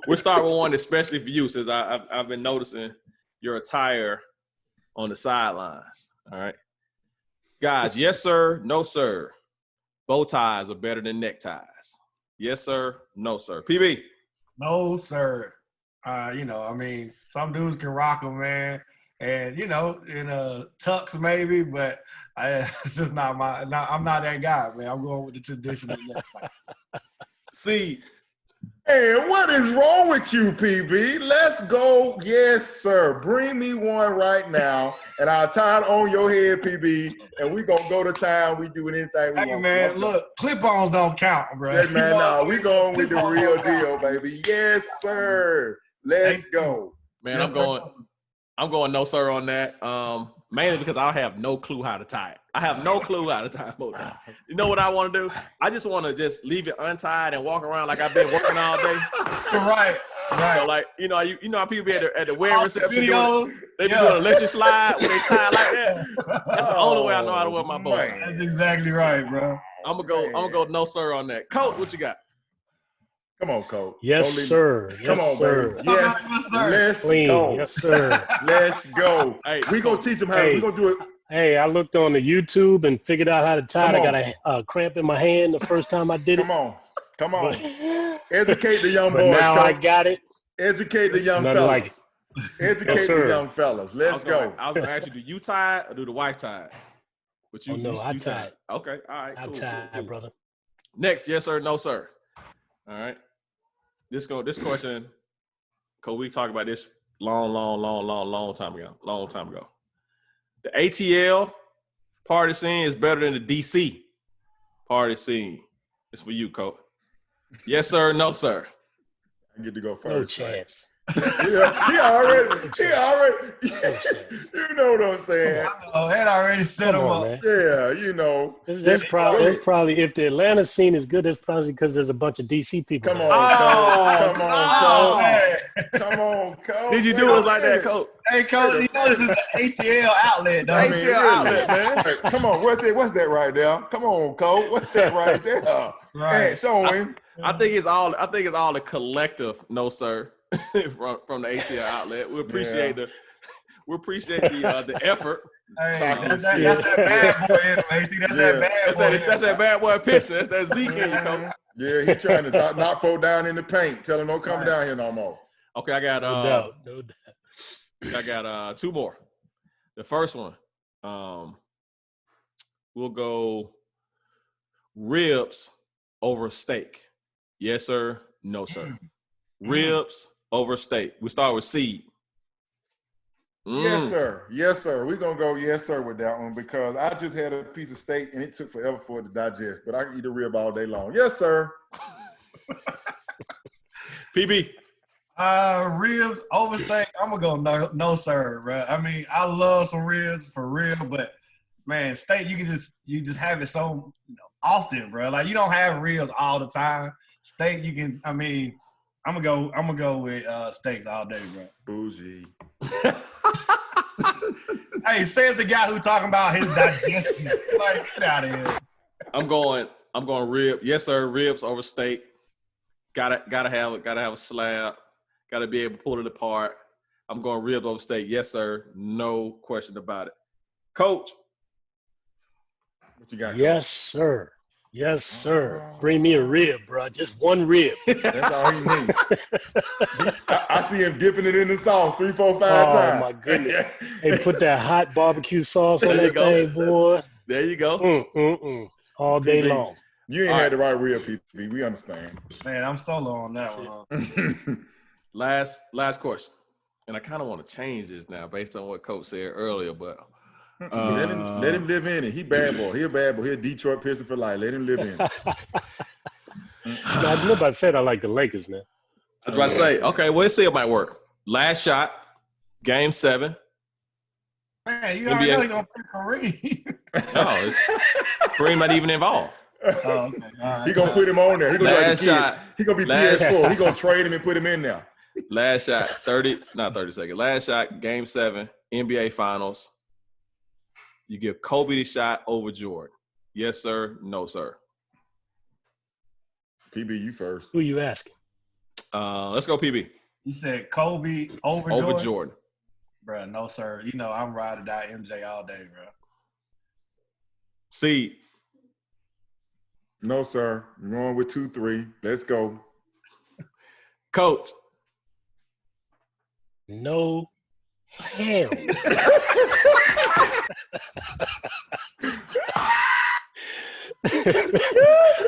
we'll start with one especially for you, since I've been noticing your attire on the sidelines. All right, guys, yes sir, no sir. bow ties are better than neckties? Yes, sir. No, sir. PB. No, sir. You know, I mean, some dudes can rock them, man. And, you know, in tux maybe, but it's just not I'm not that guy, man. I'm going with the traditional necktie. See. And what is wrong with you, PB? Let's go. Yes, sir. Bring me one right now, and I'll tie it on your head, PB, and we're going to go to town. We do anything we want. Hey, man, look, clip-ons don't count, bro. Hey, man, no, we going with the real deal, baby. Yes, sir. Let's go. Man, yes, I'm going no, sir, on that. Mainly because I have no clue how to tie it. I have no clue how to tie a bow tie. You know what I want to do? I just want to just leave it untied and walk around like I've been working all day. Right. So like, you know how people be at the wedding reception they be doing an electric slide when they tie like that. That's the only way I know how to wear my bow tie. That's exactly right, bro. I'm gonna go no, sir, on that. Coach, what you got? Come on, Coach. Yes, sir. Come on, sir. baby. Yes, sir. Let's go. Yes, sir. Let's go. Hey, we're going to teach them how. We're going to do it. Hey, I looked on the YouTube and figured out how to tie it. I got a cramp in my hand the first time I did it. Come on. Educate the young boys. Now Coach. I got it. Educate the young fellas. Like Educate the young fellas. Let's go. I was going to ask you, do you tie it or do the wife tie it? But you, I tie it. Okay, all right, cool. I tie it, brother. Next, yes, sir, no, sir. All right. This question, Cole, we talked about this long time ago. The ATL party scene is better than the DC party scene. It's for you, Cole. Yes, sir, no, sir. I get to go first. No chance. Yeah, he already. You know what I'm saying? That already set him up. Man. Yeah, you know. That's probably if the Atlanta scene is good, that's probably because there's a bunch of DC people. Come on, Coach. Did you do us like that, Coach? Hey, Coach, you know this is an ATL outlet, though. ATL outlet, man. Hey, come on, what's that right there? Come on, Coach. What's that right there? Right. Hey, show him. I think it's all the collective, no, sir. from the ATL outlet. We appreciate the effort. Hey, that's that bad boy in him, AT. That's that bad boy. That's that bad boy pissing. That's that Zeke in you, Coach. Yeah, he's trying to knock folk down in the paint. Tell him don't come down here no more. Okay, I got no doubt. I got two more. The first one, we'll go ribs over steak. Yes, sir. No, sir. Ribs over steak. We start with seed. Yes, sir. Yes, sir. We're going to go yes, sir, with that one because I just had a piece of steak and it took forever for it to digest, but I can eat a rib all day long. Yes, sir. PB. Ribs over steak. I'm going to go no, sir, bro. I mean, I love some ribs for real, but man, steak, you just have it so often, bro. Like you don't have ribs all the time. Steak, you can, I mean, I'm gonna go with steaks all day, bro. Bougie. Hey, says the guy who talking about his digestion. Like, get out of here. I'm going rib. Yes, sir. Ribs over steak. Gotta have a slab. Gotta be able to pull it apart. I'm going ribs over steak. Yes, sir. No question about it. Coach, what you got? Yes, sir. Yes, sir. Bring me a rib, bro. Just one rib. That's all he needs. I see him dipping it in the sauce 3, 4, 5 times. Oh, my goodness. Hey, put that hot barbecue sauce on that thing, boy. There you go. All day long. You ain't had the right rib, PB. We understand. Man, I'm solo on that one. Last question. And I kind of want to change this now based on what Coach said earlier, but let him live in it. He bad boy. He a bad boy. He a Detroit Piston for life. Let him live in it. Nobody said I like the Lakers now. I was about to say, okay, well, let's see if it might work. Last shot, Game 7. Man, you already know you're going to pick Kareem. No, Kareem not even involved. Oh, okay. Right. He going to put him on there. He going to He going to be PS4. He going to trade him and put him in there. Last shot, 30 seconds. Last shot, Game 7, NBA Finals. You give Kobe the shot over Jordan. Yes, sir. No, sir. PB, you first. Who you asking? Let's go, PB. You said Kobe over Jordan. Bro, no, sir. You know I'm ride or die MJ all day, bro. See, No, sir. I'm going with 2-3. Let's go. Coach. No. Hell.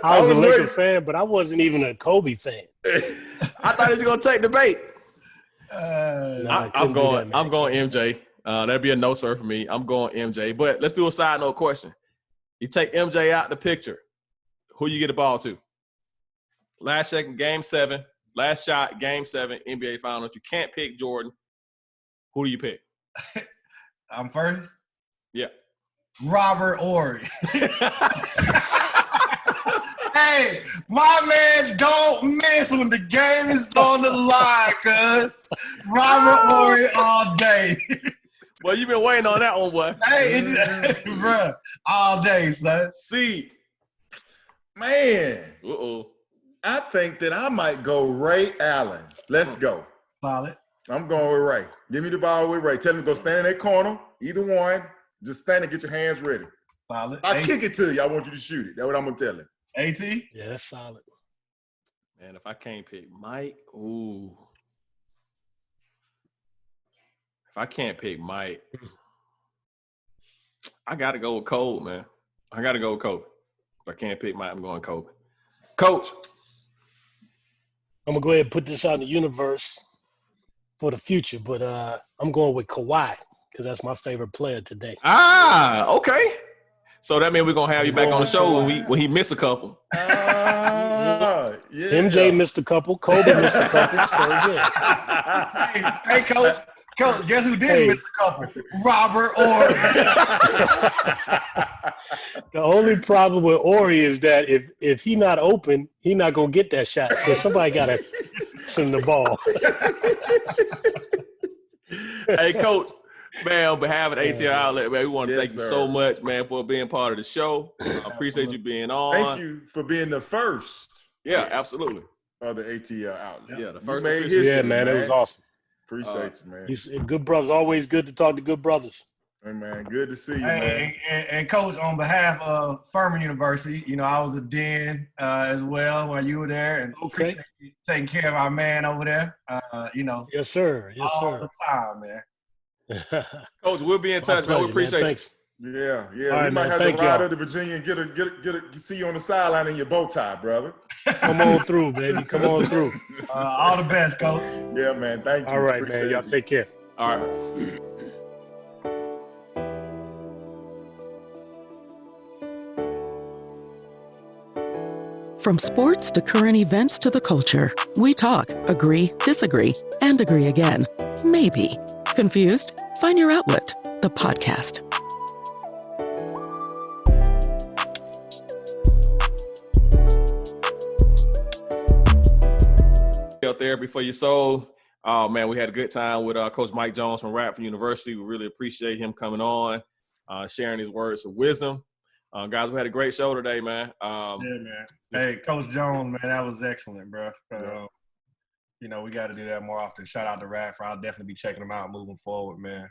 I was a Lakers fan, but I wasn't even a Kobe fan. I thought he was gonna take the bait. I'm going MJ. That'd be a no, sir, for me. I'm going MJ. But let's do a side note question. You take MJ out the picture, who you get the ball to? Last second, Game 7. Last shot, Game 7, NBA Finals. You can't pick Jordan. Who do you pick? I'm first? Yeah. Robert Horry. Hey, my man, don't miss when the game is on the line, cuz. Robert Horry all day. Well, you've been waiting on that one, boy. Hey, bro, all day, son. See, man. I think that I might go Ray Allen. Let's go. Solid. I'm going with Ray. Give me the ball with Ray. Tell him to go stand in that corner. Either one. Just stand and get your hands ready. Solid. I'll kick it to you. I want you to shoot it. That's what I'm going to tell him. AT? Yeah, that's solid. Man, if I can't pick Mike, ooh. If I can't pick Mike, I got to go with Kobe, man. I got to go with Kobe. If I can't pick Mike, I'm going Kobe. Coach. I'm going to go ahead and put this out in the universe for the future, but I'm going with Kawhi because that's my favorite player today. Ah, okay. So that means we're going to have you back on the show when he missed a couple. Yeah. MJ missed a couple. Kobe missed a couple. So yeah. Hey, Coach. Coach, guess who didn't miss a couple? Robert Horry. The only problem with Horry is that if he not open, he not going to get that shot. So somebody got to send the ball. Hey, Coach. Man, on behalf of the ATL Outlet, man, we want to thank you so much, man, for being part of the show. I appreciate you being on. Thank you for being the first. Yeah, absolutely. Of the ATL Outlet. Yeah, the first. Made history, yeah, man, it was awesome. Appreciate you, man. Good brothers. Always good to talk to good brothers. Hey, man, good to see you, man. And Coach, on behalf of Furman University, you know, I was a dean as well while you were there, and appreciate you taking care of our man over there. You know. Yes, sir. Yes, all sir. the time, man. Coach, we'll be in touch, man. We appreciate you. Yeah. All we might have to ride up to Virginia and get see you on the sideline in your bow tie, brother. Come on through, baby. Come on through. All the best, Coach. Yeah, man. Thank you. All right, man. Y'all take care. All right. From sports to current events to the culture, we talk, agree, disagree, and agree again. Maybe. Confused? Find your outlet, the podcast. Therapy for your soul. Oh, man, we had a good time with Coach Mike Jones from Radford University. We really appreciate him coming on, sharing his words of wisdom. Guys, we had a great show today, man. Yeah, man. Hey, Coach Jones, man, that was excellent, bro. You know, we got to do that more often. Shout out to Radford. I'll definitely be checking them out moving forward, man.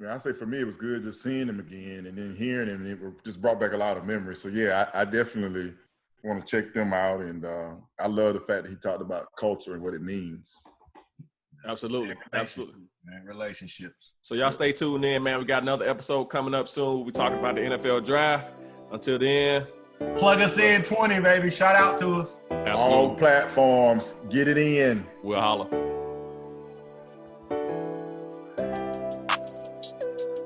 Yeah, I say for me, it was good just seeing him again and then hearing him. And it just brought back a lot of memories. So, yeah, I definitely want to check them out. And I love the fact that he talked about culture and what it means. Absolutely. Absolutely. Man, relationships. So y'all stay tuned in, man. We got another episode coming up soon. We'll be talking about the NFL draft. Until then. Plug us in 20, baby. Shout out to us. Absolutely. All platforms. Get it in. We'll holler.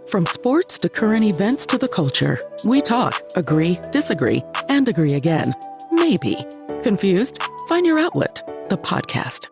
From sports to current events to the culture, we talk, agree, disagree, and agree again. Maybe. Confused? Find your outlet, the podcast.